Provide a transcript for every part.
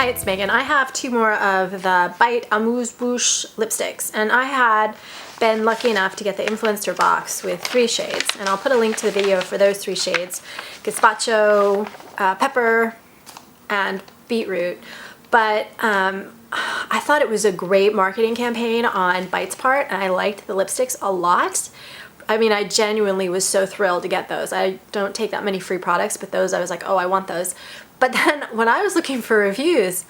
Hi, it's Megan. I have two more of the Bite Amuse Bouche lipsticks, and I had been lucky enough to get the Influencer box with 3 shades, and I'll put a link to the video for those 3 shades: Gazpacho, Pepper, and Beetroot. But I thought it was a great marketing campaign on Bite's part, and I liked the lipsticks a lot. I mean, I genuinely was so thrilled to get those. I don't take that many free products, but those I was like, oh, I want those. But then when I was looking for reviews,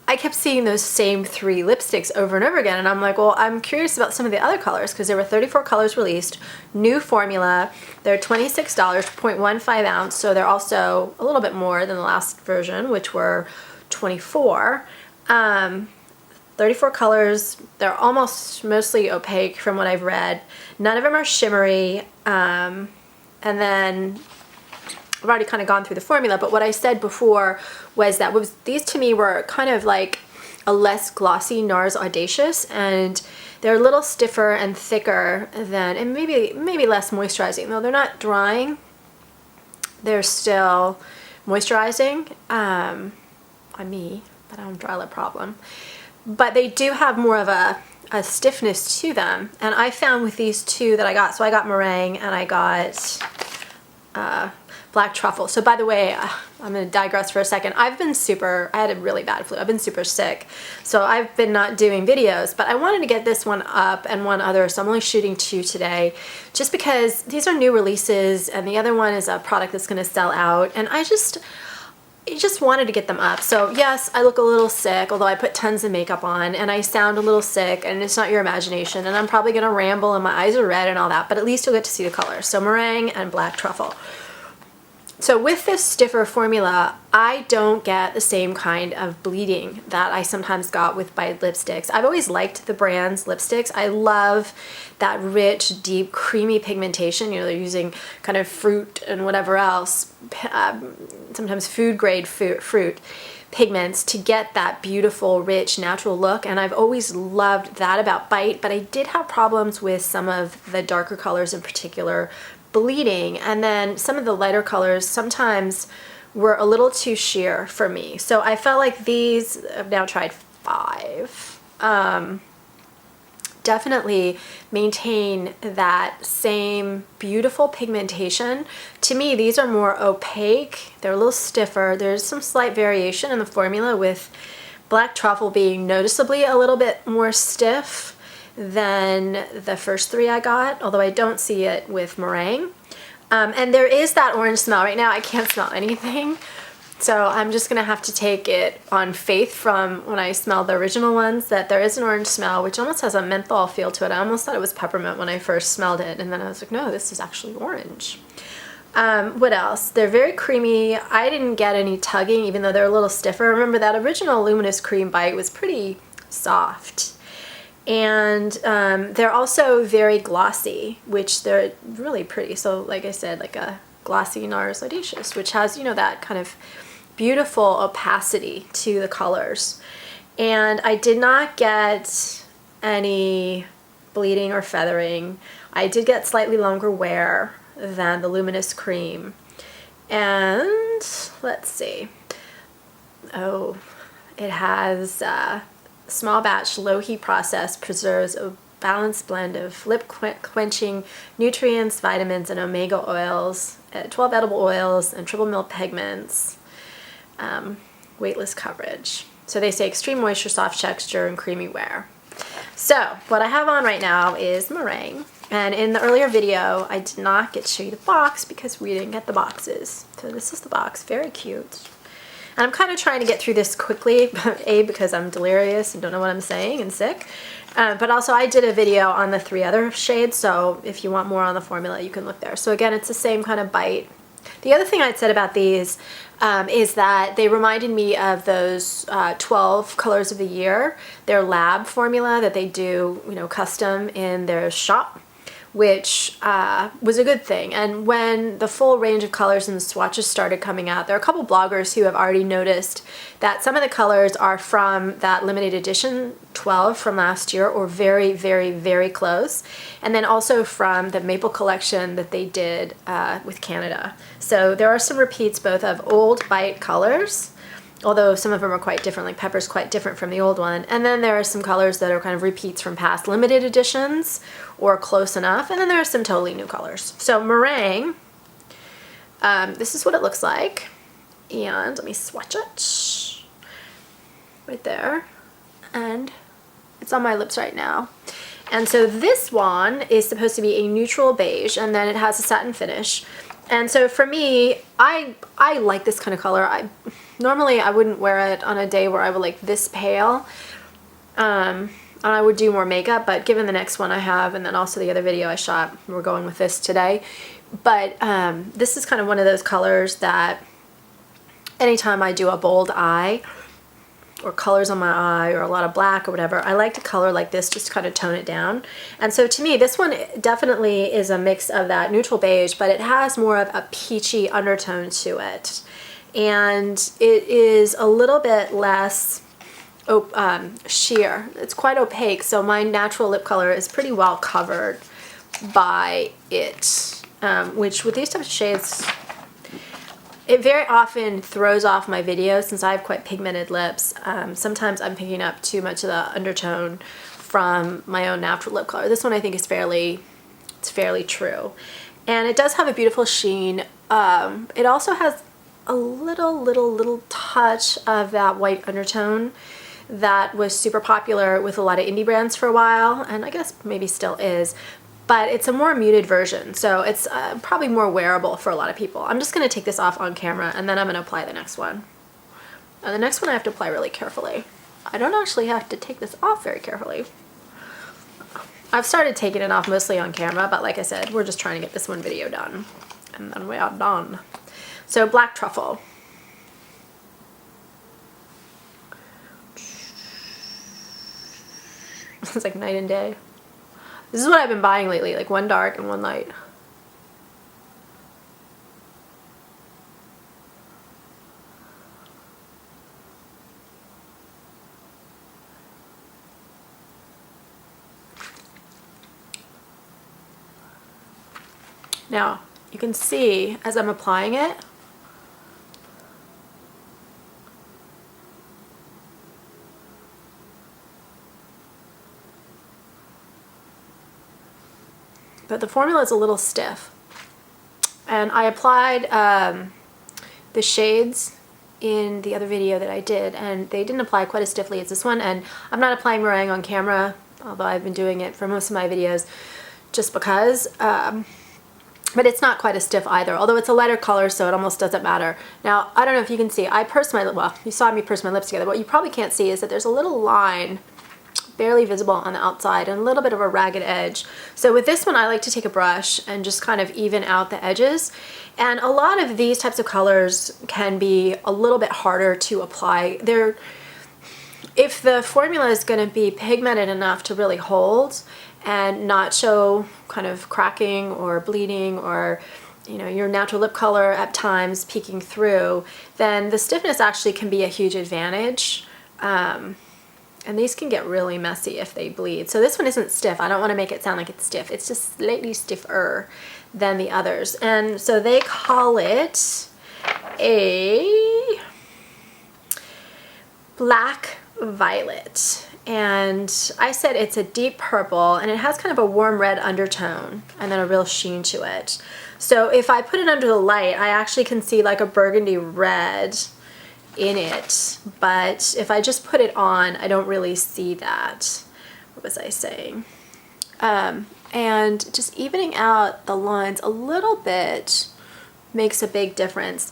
I kept seeing those same 3 lipsticks over and over again, and I'm like, well, I'm curious about some of the other colors, because there were 34 colors released, new formula. They're $26, 0.15 ounce, so they're also a little bit more than the last version, which were 24. 34 colors. They're almost mostly opaque from what I've read. None of them are shimmery, and then I've already kind of gone through the formula, but what I said before was that these to me were kind of like a less glossy NARS Audacious, and they're a little stiffer and thicker than, and maybe less moisturizing. Though they're not drying, they're still moisturizing on me, but I don't have a dry lip problem. But they do have more of a stiffness to them, and I found with these 2 that I got, so I got Meringue and I got Black Truffle. So by the way, I'm going to digress for a second. I had a really bad flu. I've been super sick. So I've been not doing videos, but I wanted to get this one up and one other. So I'm only shooting 2 today just because these are new releases, and the other one is a product that's going to sell out. And I just wanted to get them up. So yes, I look a little sick, although I put tons of makeup on, and I sound a little sick, and it's not your imagination, and I'm probably going to ramble and my eyes are red and all that, but at least you'll get to see the colors. So Meringue and Black Truffle. So with this stiffer formula, I don't get the same kind of bleeding that I sometimes got with Bite lipsticks. I've always liked the brand's lipsticks. I love that rich, deep, creamy pigmentation. You know, they're using kind of fruit and whatever else, sometimes food-grade fruit pigments to get that beautiful, rich, natural look, and I've always loved that about Bite, but I did have problems with some of the darker colors, in particular bleeding, and then some of the lighter colors sometimes were a little too sheer for me. So I felt like these, I've now tried 5, definitely maintain that same beautiful pigmentation. To me, these are more opaque, they're a little stiffer, there's some slight variation in the formula, with Black Truffle being noticeably a little bit more stiff than the first 3 I got, although I don't see it with Meringue. And there is that orange smell. Right now I can't smell anything, so I'm just gonna have to take it on faith from when I smelled the original ones that there is an orange smell, which almost has a menthol feel to it. I almost thought it was peppermint when I first smelled it, and then I was like, no, this is actually orange. What else? They're very creamy. I didn't get any tugging, even though they're a little stiffer. Remember, that original Luminous Cream Bite was pretty soft. And they're also very glossy, which they're really pretty. So like I said, like a glossy NARS Audacious, which has, you know, that kind of beautiful opacity to the colors. And I did not get any bleeding or feathering. I did get slightly longer wear than the Luminous Cream. And let's see. Oh, it has small batch, low heat process, preserves a balanced blend of lip quenching nutrients, vitamins, and omega oils, 12 edible oils, and triple mill pigments, weightless coverage. So they say extreme moisture, soft texture, and creamy wear. So what I have on right now is Meringue, and in the earlier video I did not get to show you the box because we didn't get the boxes. So this is the box, very cute. And I'm kind of trying to get through this quickly, A, because I'm delirious and don't know what I'm saying and sick, but also I did a video on the 3 other shades, so if you want more on the formula, you can look there. So again, it's the same kind of Bite. The other thing I'd said about these is that they reminded me of those 12 colors of the year, their lab formula that they do, you know, custom in their shop, which was a good thing. And when the full range of colors and the swatches started coming out, there are a couple bloggers who have already noticed that some of the colors are from that limited edition 12 from last year, or very, very, very close. And then also from the Maple collection that they did with Canada. So there are some repeats both of old Bite colors although some of them are quite different, like Pepper's quite different from the old one. And then there are some colors that are kind of repeats from past limited editions or close enough. And then there are some totally new colors. So Meringue, this is what it looks like. And let me swatch it right there. And it's on my lips right now. And so this one is supposed to be a neutral beige, and then it has a satin finish. And so for me, I like this kind of color. Normally I wouldn't wear it on a day where I would like this pale. And I would do more makeup, but given the next one I have, and then also the other video I shot, we're going with this today. But this is kind of one of those colors that anytime I do a bold eye, or colors on my eye, or a lot of black or whatever, I like to color like this just to kind of tone it down. And so to me, this one definitely is a mix of that neutral beige, but it has more of a peachy undertone to it. And it is a little bit less sheer. It's quite opaque, so my natural lip color is pretty well covered by it, which with these types of shades, it very often throws off my videos since I have quite pigmented lips. Sometimes I'm picking up too much of the undertone from my own natural lip color. This one I think is fairly true. And it does have a beautiful sheen. It also has a little touch of that white undertone that was super popular with a lot of indie brands for a while, and I guess maybe still is. But it's a more muted version, so it's probably more wearable for a lot of people. I'm just going to take this off on camera, and then I'm going to apply the next one. And the next one I have to apply really carefully. I don't actually have to take this off very carefully. I've started taking it off mostly on camera, but like I said, we're just trying to get this one video done. And then we are done. So Black Truffle. It's like night and day. This is what I've been buying lately, like one dark and one light. Now, you can see as I'm applying it, but the formula is a little stiff. And I applied the shades in the other video that I did, and they didn't apply quite as stiffly as this one. And I'm not applying meringue on camera, although I've been doing it for most of my videos just because. But it's not quite as stiff either, although it's a lighter color, so it almost doesn't matter. Now, I don't know if you can see, I pursed my, well, you saw me purse my lips together. What you probably can't see is that there's a little line barely visible on the outside and a little bit of a ragged edge. So with this one, I like to take a brush and just kind of even out the edges. And a lot of these types of colors can be a little bit harder to apply. If the formula is going to be pigmented enough to really hold and not show kind of cracking or bleeding or, you know, your natural lip color at times peeking through, then the stiffness actually can be a huge advantage. And these can get really messy if they bleed. So this one isn't stiff. I don't want to make it sound like it's stiff. It's just slightly stiffer than the others. And so they call it a black violet. And I said it's a deep purple, and it has kind of a warm red undertone and then a real sheen to it. So if I put it under the light, I actually can see like a burgundy red in it, but if I just put it on, I don't really see that. What was I saying? And just evening out the lines a little bit makes a big difference.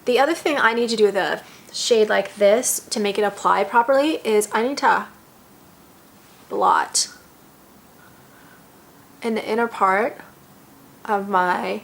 The other thing I need to do with a shade like this to make it apply properly is I need to blot in the inner part of my,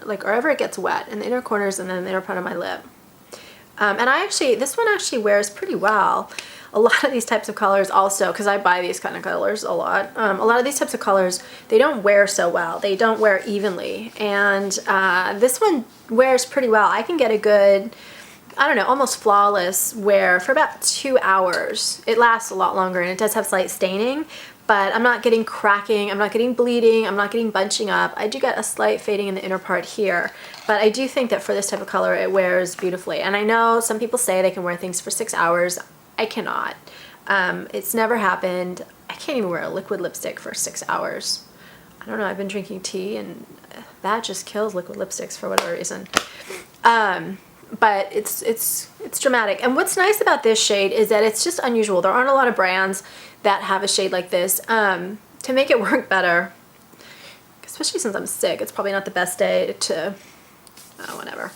like wherever it gets wet, in the inner corners and then the inner part of my lip. And this one actually wears pretty well. A lot of these types of colors also, because I buy these kind of colors a lot, a lot of these types of colors, they don't wear so well. They don't wear evenly. And this one wears pretty well. I can get a good, I don't know, almost flawless wear for about 2 hours. It lasts a lot longer, and it does have slight staining, but I'm not getting cracking, I'm not getting bleeding, I'm not getting bunching up. I do get a slight fading in the inner part here, but I do think that for this type of color it wears beautifully. And I know some people say they can wear things for 6 hours. I cannot. It's never happened. I can't even wear a liquid lipstick for 6 hours. I don't know, I've been drinking tea and that just kills liquid lipsticks for whatever reason. But it's dramatic. And what's nice about this shade is that it's just unusual. There aren't a lot of brands that have a shade like this. To make it work better, especially since I'm sick, it's probably not the best day to, oh, whatever.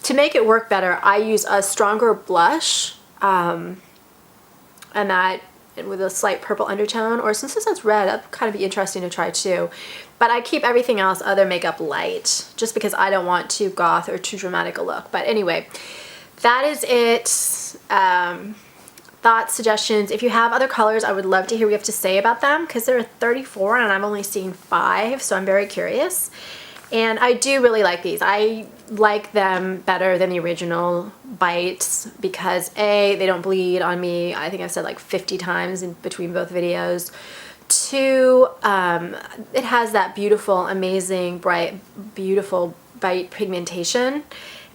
To make it work better, I use a stronger blush, and that with a slight purple undertone, or since this has red, that'd kind of be interesting to try too. But I keep everything else, other makeup, light, just because I don't want too goth or too dramatic a look. But anyway, that is it. Thoughts, suggestions. If you have other colors, I would love to hear what you have to say about them, because there are 34 and I'm only seeing 5, so I'm very curious. And I do really like these. I like them better than the original Bites because A, they don't bleed on me. I think I've said like 50 times in between both videos. 2, it has that beautiful, amazing, bright, beautiful bite pigmentation.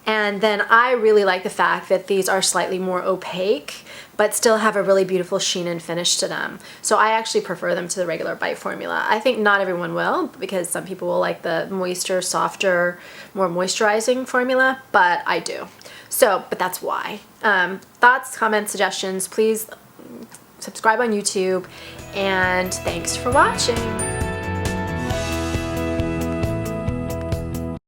And then I really like the fact that these are slightly more opaque, but still have a really beautiful sheen and finish to them. So I actually prefer them to the regular Bite formula. I think not everyone will, because some people will like the moister, softer, more moisturizing formula, but I do. So, but that's why. Thoughts, comments, suggestions, please subscribe on YouTube, and thanks for watching.